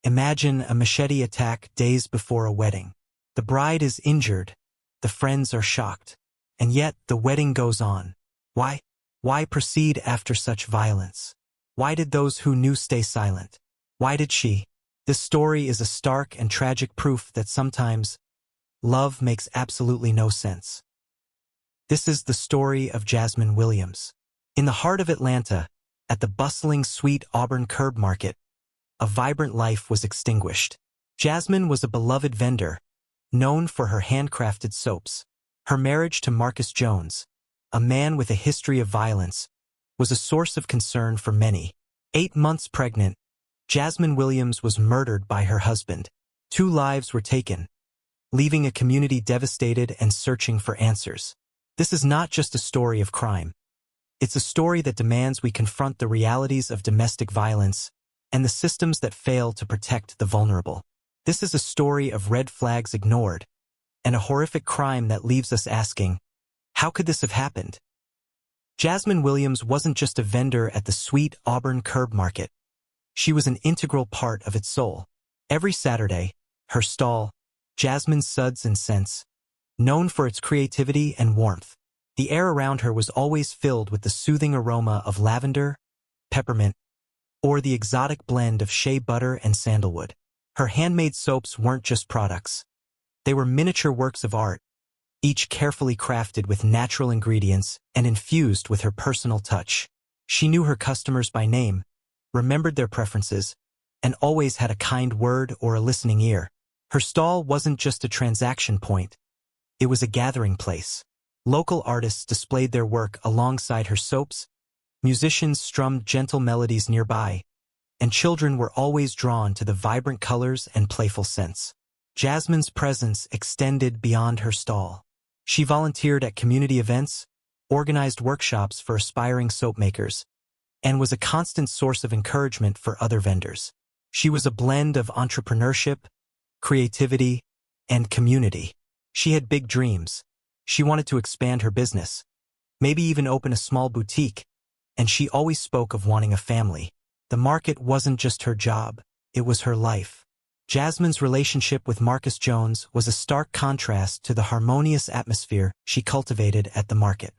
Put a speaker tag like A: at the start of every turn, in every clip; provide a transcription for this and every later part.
A: Imagine a machete attack days before a wedding. The bride is injured, the friends are shocked, and yet the wedding goes on. Why? Why proceed after such violence? Why did those who knew stay silent? Why did she? This story is a stark and tragic proof that sometimes love makes absolutely no sense. This is the story of Jasmine Williams. In the heart of Atlanta, at the bustling Sweet Auburn Curb Market, a vibrant life was extinguished. Jasmine was a beloved vendor, known for her handcrafted soaps. Her marriage to Marcus Jones, a man with a history of violence, was a source of concern for many. 8 months pregnant, Jasmine Williams was murdered by her husband. 2 lives were taken, leaving a community devastated and searching for answers. This is not just a story of crime. It's a story that demands we confront the realities of domestic violence and the systems that fail to protect the vulnerable. This is a story of red flags ignored and a horrific crime that leaves us asking, how could this have happened? Jasmine Williams wasn't just a vendor at the Sweet Auburn Curb Market. She was an integral part of its soul. Every Saturday, her stall, Jasmine's Suds and Scents, known for its creativity and warmth. The air around her was always filled with the soothing aroma of lavender, peppermint, or the exotic blend of shea butter and sandalwood. Her handmade soaps weren't just products. They were miniature works of art, each carefully crafted with natural ingredients and infused with her personal touch. She knew her customers by name, remembered their preferences, and always had a kind word or a listening ear. Her stall wasn't just a transaction point. It was a gathering place. Local artists displayed their work alongside her soaps, musicians strummed gentle melodies nearby, and children were always drawn to the vibrant colors and playful scents. Jasmine's presence extended beyond her stall. She volunteered at community events, organized workshops for aspiring soap makers, and was a constant source of encouragement for other vendors. She was a blend of entrepreneurship, creativity, and community. She had big dreams. She wanted to expand her business, maybe even open a small boutique, and she always spoke of wanting a family. The market wasn't just her job, it was her life. Jasmine's relationship with Marcus Jones was a stark contrast to the harmonious atmosphere she cultivated at the market.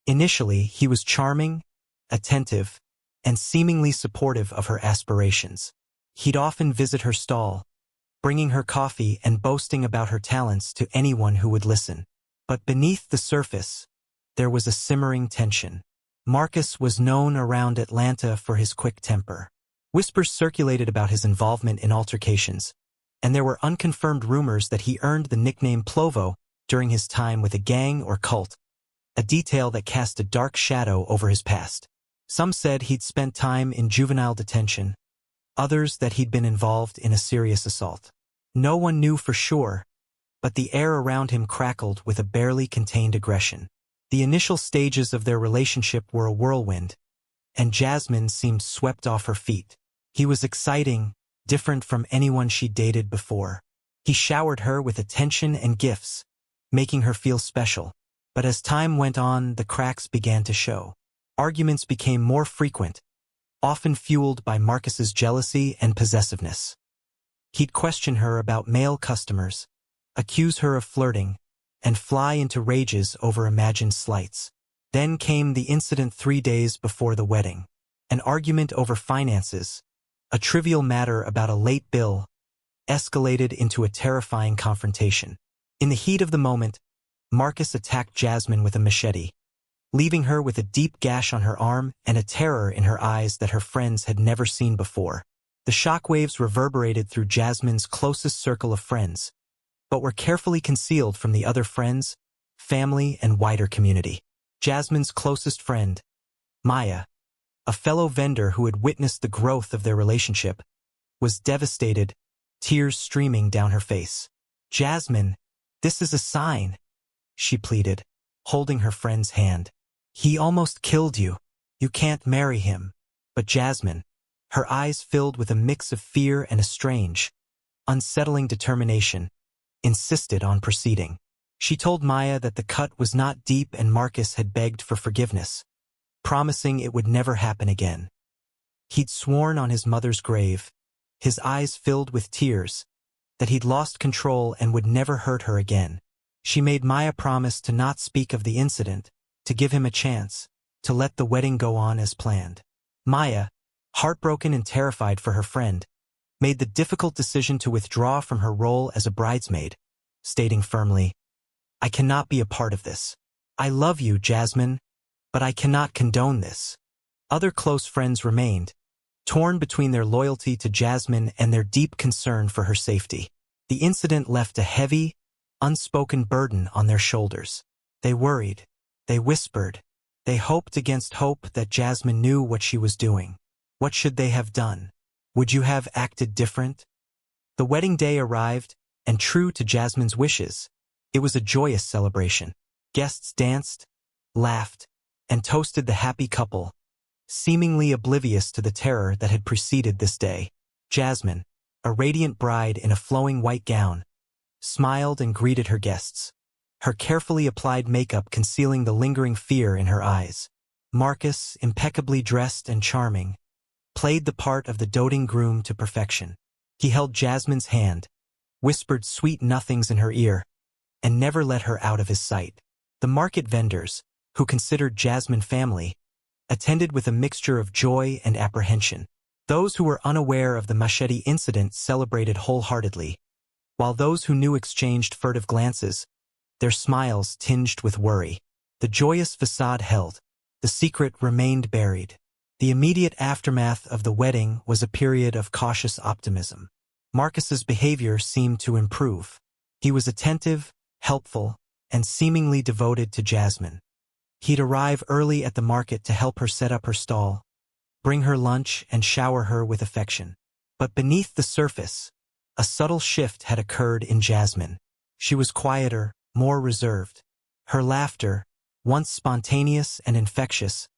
A: Initially, he was charming, attentive, and seemingly supportive of her aspirations. He'd often visit her stall, bringing her coffee and boasting about her talents to anyone who would listen. But beneath the surface, there was a simmering tension. Marcus was known around Atlanta for his quick temper. Whispers circulated about his involvement in altercations, and there were unconfirmed rumors that he earned the nickname Plovo during his time with a gang or cult, a detail that cast a dark shadow over his past. Some said he'd spent time in juvenile detention, others that he'd been involved in a serious assault. No one knew for sure, but the air around him crackled with a barely contained aggression. The initial stages of their relationship were a whirlwind, and Jasmine seemed swept off her feet. He was exciting, different from anyone she'd dated before. He showered her with attention and gifts, making her feel special. But as time went on, the cracks began to show. Arguments became more frequent, often fueled by Marcus's jealousy and possessiveness. He'd question her about male customers, accuse her of flirting, and fly into rages over imagined slights. Then came the incident 3 days before the wedding. An argument over finances, a trivial matter about a late bill, escalated into a terrifying confrontation. In the heat of the moment, Marcus attacked Jasmine with a machete, leaving her with a deep gash on her arm and a terror in her eyes that her friends had never seen before. The shockwaves reverberated through Jasmine's closest circle of friends, but were carefully concealed from the other friends, family, and wider community. Jasmine's closest friend, Maya, a fellow vendor who had witnessed the growth of their relationship, was devastated, tears streaming down her face. "Jasmine, this is a sign," she pleaded, holding her friend's hand. "He almost killed you. You can't marry him." But Jasmine, her eyes filled with a mix of fear and a strange, unsettling determination, insisted on proceeding. She told Maya that the cut was not deep and Marcus had begged for forgiveness, promising it would never happen again. He'd sworn on his mother's grave, his eyes filled with tears, that he'd lost control and would never hurt her again. She made Maya promise to not speak of the incident, to give him a chance, to let the wedding go on as planned. Maya, heartbroken and terrified for her friend, made the difficult decision to withdraw from her role as a bridesmaid, stating firmly, "I cannot be a part of this. I love you, Jasmine, but I cannot condone this." Other close friends remained, torn between their loyalty to Jasmine and their deep concern for her safety. The incident left a heavy, unspoken burden on their shoulders. They worried, they whispered, they hoped against hope that Jasmine knew what she was doing. What should they have done? Would you have acted different? The wedding day arrived, and true to Jasmine's wishes, it was a joyous celebration. Guests danced, laughed, and toasted the happy couple, seemingly oblivious to the terror that had preceded this day. Jasmine, a radiant bride in a flowing white gown, smiled and greeted her guests, her carefully applied makeup concealing the lingering fear in her eyes. Marcus, impeccably dressed and charming, played the part of the doting groom to perfection. He held Jasmine's hand, whispered sweet nothings in her ear, and never let her out of his sight. The market vendors, who considered Jasmine family, attended with a mixture of joy and apprehension. Those who were unaware of the machete incident celebrated wholeheartedly, while those who knew exchanged furtive glances, their smiles tinged with worry. The joyous facade held, the secret remained buried. The immediate aftermath of the wedding was a period of cautious optimism. Marcus's behavior seemed to improve. He was attentive, helpful, and seemingly devoted to Jasmine. He'd arrive early at the market to help her set up her stall, bring her lunch, and shower her with affection. But beneath the surface, a subtle shift had occurred in Jasmine. She was quieter, more reserved. Her laughter, once spontaneous and infectious,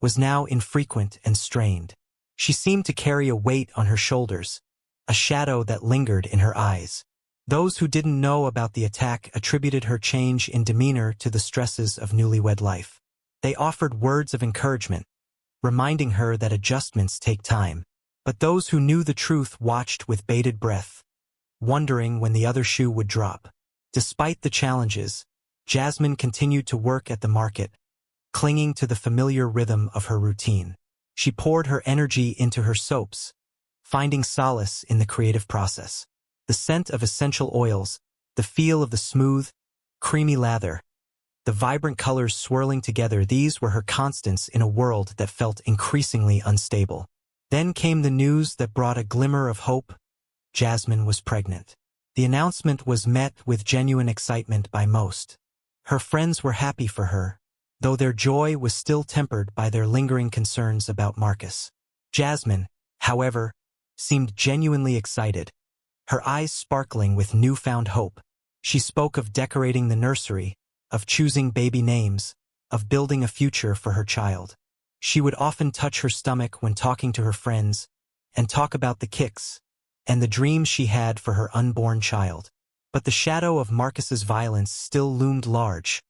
A: was now infrequent and strained. She seemed to carry a weight on her shoulders, a shadow that lingered in her eyes. Those who didn't know about the attack attributed her change in demeanor to the stresses of newlywed life. They offered words of encouragement, reminding her that adjustments take time. But those who knew the truth watched with bated breath, wondering when the other shoe would drop. Despite the challenges, Jasmine continued to work at the market, clinging to the familiar rhythm of her routine. She poured her energy into her soaps, finding solace in the creative process. The scent of essential oils, the feel of the smooth, creamy lather, the vibrant colors swirling together, these were her constants in a world that felt increasingly unstable. Then came the news that brought a glimmer of hope. Jasmine was pregnant. The announcement was met with genuine excitement by most. Her friends were happy for her, though their joy was still tempered by their lingering concerns about Marcus. Jasmine, however, seemed genuinely excited, her eyes sparkling with newfound hope. She spoke of decorating the nursery, of choosing baby names, of building a future for her child. She would often touch her stomach when talking to her friends, and talk about the kicks and the dreams she had for her unborn child. But the shadow of Marcus's violence still loomed large,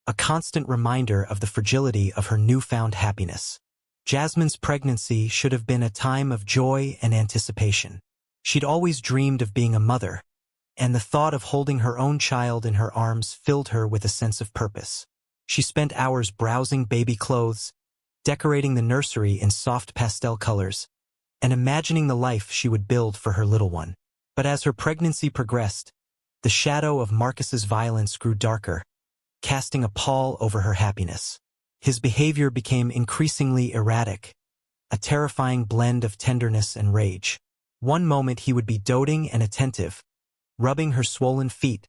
A: a constant reminder of the fragility of her newfound happiness. Jasmine's pregnancy should have been a time of joy and anticipation. She'd always dreamed of being a mother, and the thought of holding her own child in her arms filled her with a sense of purpose. She spent hours browsing baby clothes, decorating the nursery in soft pastel colors, and imagining the life she would build for her little one. But as her pregnancy progressed, the shadow of Marcus's violence grew darker, casting a pall over her happiness. His behavior became increasingly erratic, a terrifying blend of tenderness and rage. One moment he would be doting and attentive, rubbing her swollen feet,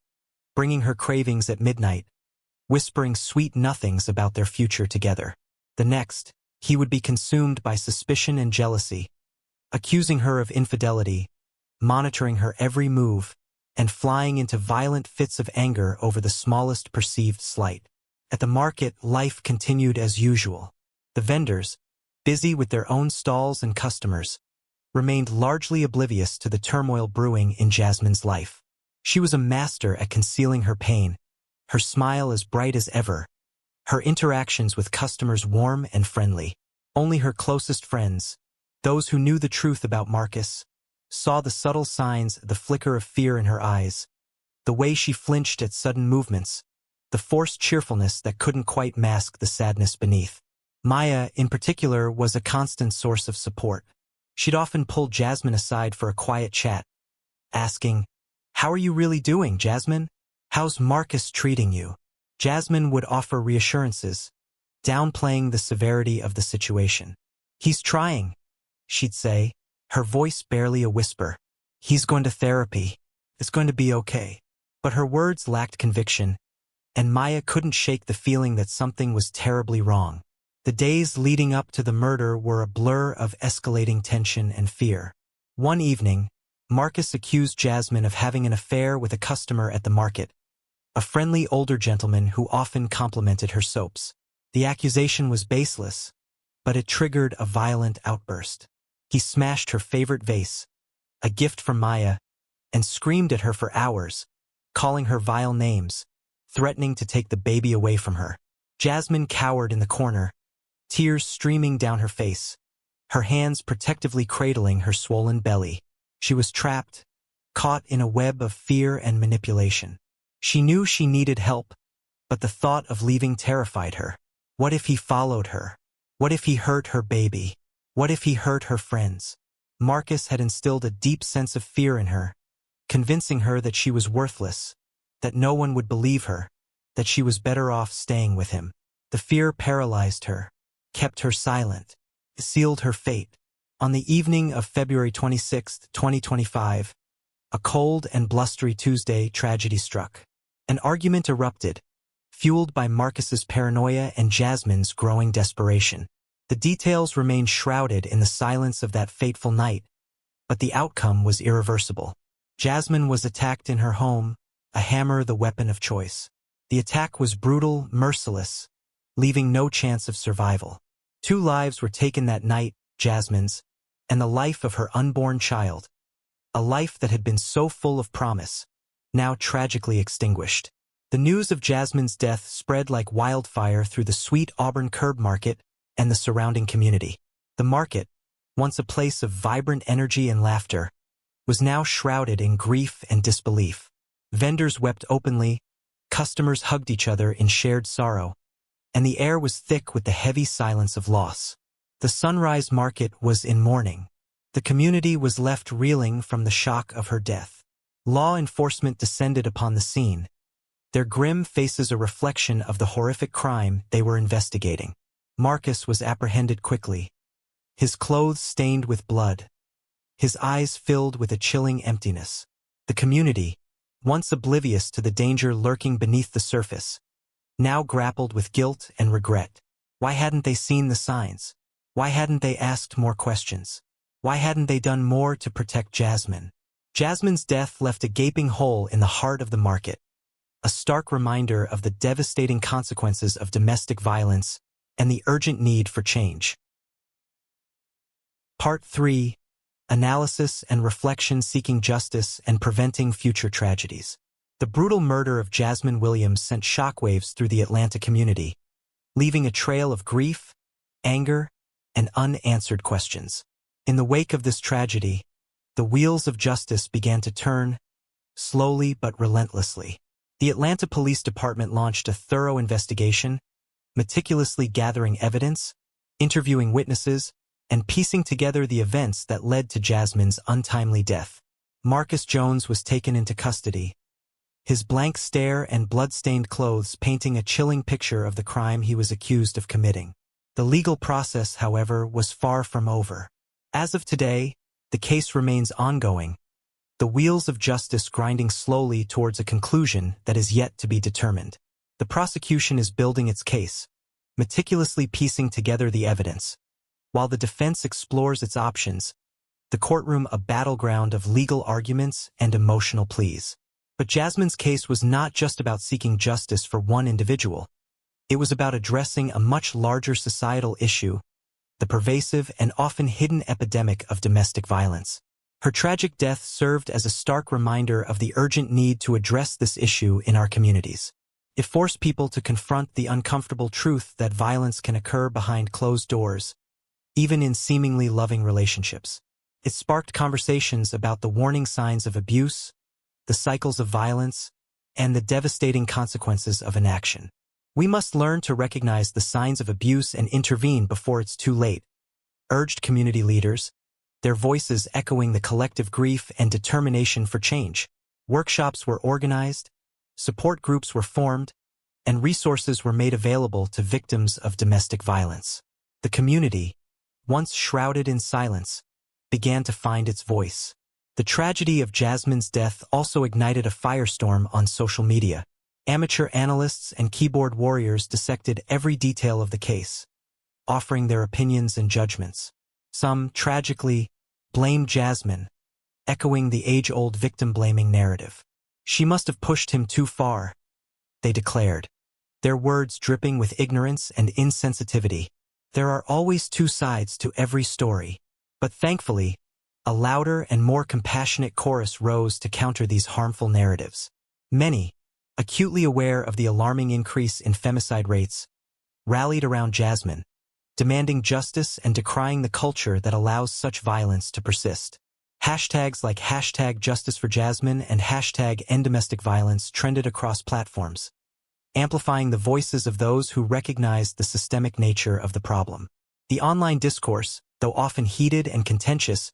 A: bringing her cravings at midnight, whispering sweet nothings about their future together. The next, he would be consumed by suspicion and jealousy, accusing her of infidelity, monitoring her every move, and flying into violent fits of anger over the smallest perceived slight. At the market, life continued as usual. The vendors, busy with their own stalls and customers, remained largely oblivious to the turmoil brewing in Jasmine's life. She was a master at concealing her pain, her smile as bright as ever, her interactions with customers warm and friendly. Only her closest friends, those who knew the truth about Marcus, saw the subtle signs, the flicker of fear in her eyes, the way she flinched at sudden movements, the forced cheerfulness that couldn't quite mask the sadness beneath. Maya, in particular, was a constant source of support. She'd often pull Jasmine aside for a quiet chat, asking, "How are you really doing, Jasmine? How's Marcus treating you?" Jasmine would offer reassurances, downplaying the severity of the situation. "He's trying," she'd say, her voice barely a whisper. "He's going to therapy. It's going to be okay." But her words lacked conviction, and Maya couldn't shake the feeling that something was terribly wrong. The days leading up to the murder were a blur of escalating tension and fear. One evening, Marcus accused Jasmine of having an affair with a customer at the market, a friendly older gentleman who often complimented her soaps. The accusation was baseless, but it triggered a violent outburst. He smashed her favorite vase, a gift from Maya, and screamed at her for hours, calling her vile names, threatening to take the baby away from her. Jasmine cowered in the corner, tears streaming down her face, her hands protectively cradling her swollen belly. She was trapped, caught in a web of fear and manipulation. She knew she needed help, but the thought of leaving terrified her. What if he followed her? What if he hurt her baby? What if he hurt her friends? Marcus had instilled a deep sense of fear in her, convincing her that she was worthless, that no one would believe her, that she was better off staying with him. The fear paralyzed her, kept her silent, sealed her fate. On the evening of February 26, 2025, a cold and blustery Tuesday, tragedy struck. An argument erupted, fueled by Marcus's paranoia and Jasmine's growing desperation. The details remained shrouded in the silence of that fateful night, but the outcome was irreversible. Jasmine was attacked in her home, a hammer the weapon of choice. The attack was brutal, merciless, leaving no chance of survival. 2 lives were taken that night, Jasmine's, and the life of her unborn child, a life that had been so full of promise, now tragically extinguished. The news of Jasmine's death spread like wildfire through the Sweet Auburn Curb Market and the surrounding community. The market, once a place of vibrant energy and laughter, was now shrouded in grief and disbelief. Vendors wept openly, customers hugged each other in shared sorrow, and the air was thick with the heavy silence of loss. The Sunrise Market was in mourning. The community was left reeling from the shock of her death. Law enforcement descended upon the scene, their grim faces a reflection of the horrific crime they were investigating. Marcus was apprehended quickly, his clothes stained with blood, his eyes filled with a chilling emptiness. The community, once oblivious to the danger lurking beneath the surface, now grappled with guilt and regret. Why hadn't they seen the signs? Why hadn't they asked more questions? Why hadn't they done more to protect Jasmine? Jasmine's death left a gaping hole in the heart of the market, a stark reminder of the devastating consequences of domestic violence and the urgent need for change. Part 3. Analysis and reflection: seeking justice and preventing future tragedies. The brutal murder of Jasmine Williams sent shockwaves through the Atlanta community, leaving a trail of grief, anger, and unanswered questions. In the wake of this tragedy, the wheels of justice began to turn, slowly but relentlessly. The Atlanta Police Department launched a thorough investigation, meticulously gathering evidence, interviewing witnesses, and piecing together the events that led to Jasmine's untimely death. Marcus Jones was taken into custody, his blank stare and blood-stained clothes painting a chilling picture of the crime he was accused of committing. The legal process, however, was far from over. As of today, the case remains ongoing, the wheels of justice grinding slowly towards a conclusion that is yet to be determined. The prosecution is building its case, meticulously piecing together the evidence, while the defense explores its options, the courtroom a battleground of legal arguments and emotional pleas. But Jasmine's case was not just about seeking justice for one individual. It was about addressing a much larger societal issue, the pervasive and often hidden epidemic of domestic violence. Her tragic death served as a stark reminder of the urgent need to address this issue in our communities. It forced people to confront the uncomfortable truth that violence can occur behind closed doors, even in seemingly loving relationships. It sparked conversations about the warning signs of abuse, the cycles of violence, and the devastating consequences of inaction. We must learn to recognize the signs of abuse and intervene before it's too late, urged community leaders, their voices echoing the collective grief and determination for change. Workshops were organized, support groups were formed, and resources were made available to victims of domestic violence. The community, once shrouded in silence, began to find its voice. The tragedy of Jasmine's death also ignited a firestorm on social media. Amateur analysts and keyboard warriors dissected every detail of the case, offering their opinions and judgments. Some, tragically, blamed Jasmine, echoing the age-old victim-blaming narrative. She must have pushed him too far, they declared, their words dripping with ignorance and insensitivity. There are always two sides to every story, but thankfully, a louder and more compassionate chorus rose to counter these harmful narratives. Many, acutely aware of the alarming increase in femicide rates, rallied around Jasmine, demanding justice and decrying the culture that allows such violence to persist. Hashtags like #JusticeForJasmine and #EndDomesticViolence trended across platforms, amplifying the voices of those who recognized the systemic nature of the problem. The online discourse, though often heated and contentious,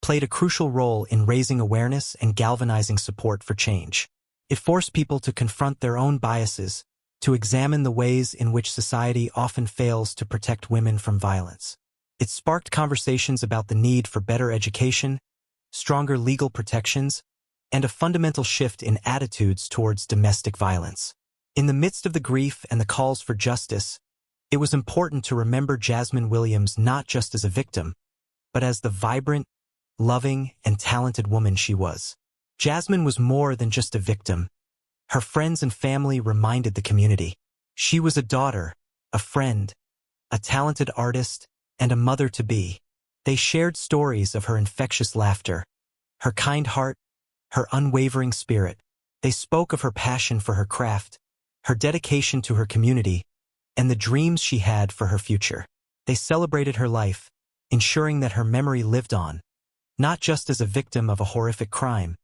A: played a crucial role in raising awareness and galvanizing support for change. It forced people to confront their own biases, to examine the ways in which society often fails to protect women from violence. It sparked conversations about the need for better education, stronger legal protections, and a fundamental shift in attitudes towards domestic violence. In the midst of the grief and the calls for justice, it was important to remember Jasmine Williams not just as a victim, but as the vibrant, loving, and talented woman she was. Jasmine was more than just a victim. Her friends and family reminded the community. She was a daughter, a friend, a talented artist, and a mother-to-be. They shared stories of her infectious laughter, her kind heart, her unwavering spirit. They spoke of her passion for her craft, her dedication to her community, and the dreams she had for her future. They celebrated her life, ensuring that her memory lived on, not just as a victim of a horrific crime,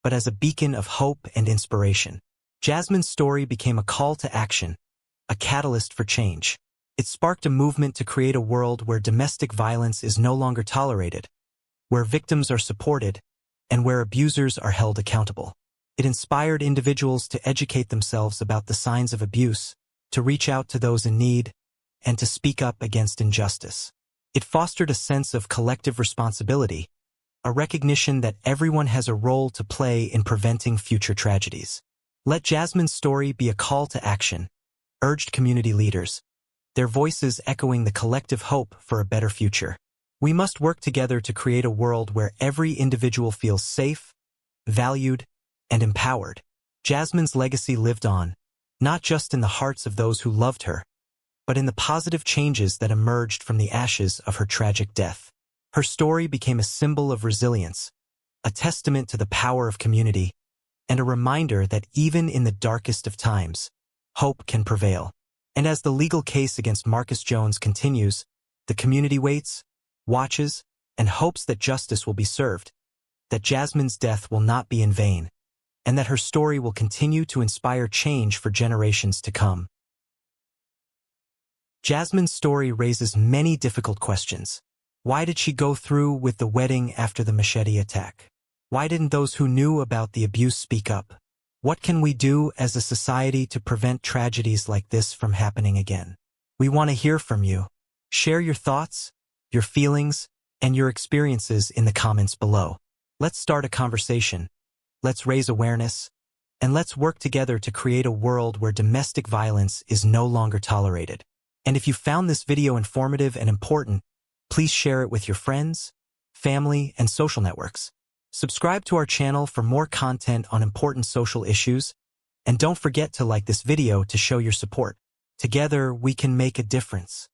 A: but as a beacon of hope and inspiration. Jasmine's story became a call to action, a catalyst for change. It sparked a movement to create a world where domestic violence is no longer tolerated, where victims are supported, and where abusers are held accountable. It inspired individuals to educate themselves about the signs of abuse, to reach out to those in need, and to speak up against injustice. It fostered a sense of collective responsibility, a recognition that everyone has a role to play in preventing future tragedies. Let Jasmine's story be a call to action, urged community leaders, their voices echoing the collective hope for a better future. We must work together to create a world where every individual feels safe, valued, and empowered. Jasmine's legacy lived on, not just in the hearts of those who loved her, but in the positive changes that emerged from the ashes of her tragic death. Her story became a symbol of resilience, a testament to the power of community, and a reminder that even in the darkest of times, hope can prevail. And as the legal case against Marcus Jones continues, the community waits, watches, and hopes that justice will be served, that Jasmine's death will not be in vain, and that her story will continue to inspire change for generations to come. Jasmine's story raises many difficult questions. Why did she go through with the wedding after the machete attack? Why didn't those who knew about the abuse speak up? What can we do as a society to prevent tragedies like this from happening again? We want to hear from you. Share your thoughts, your feelings, and your experiences in the comments below. Let's start a conversation. Let's raise awareness, and let's work together to create a world where domestic violence is no longer tolerated. And if you found this video informative and important, please share it with your friends, family, and social networks. Subscribe to our channel for more content on important social issues, and don't forget to like this video to show your support. Together, we can make a difference.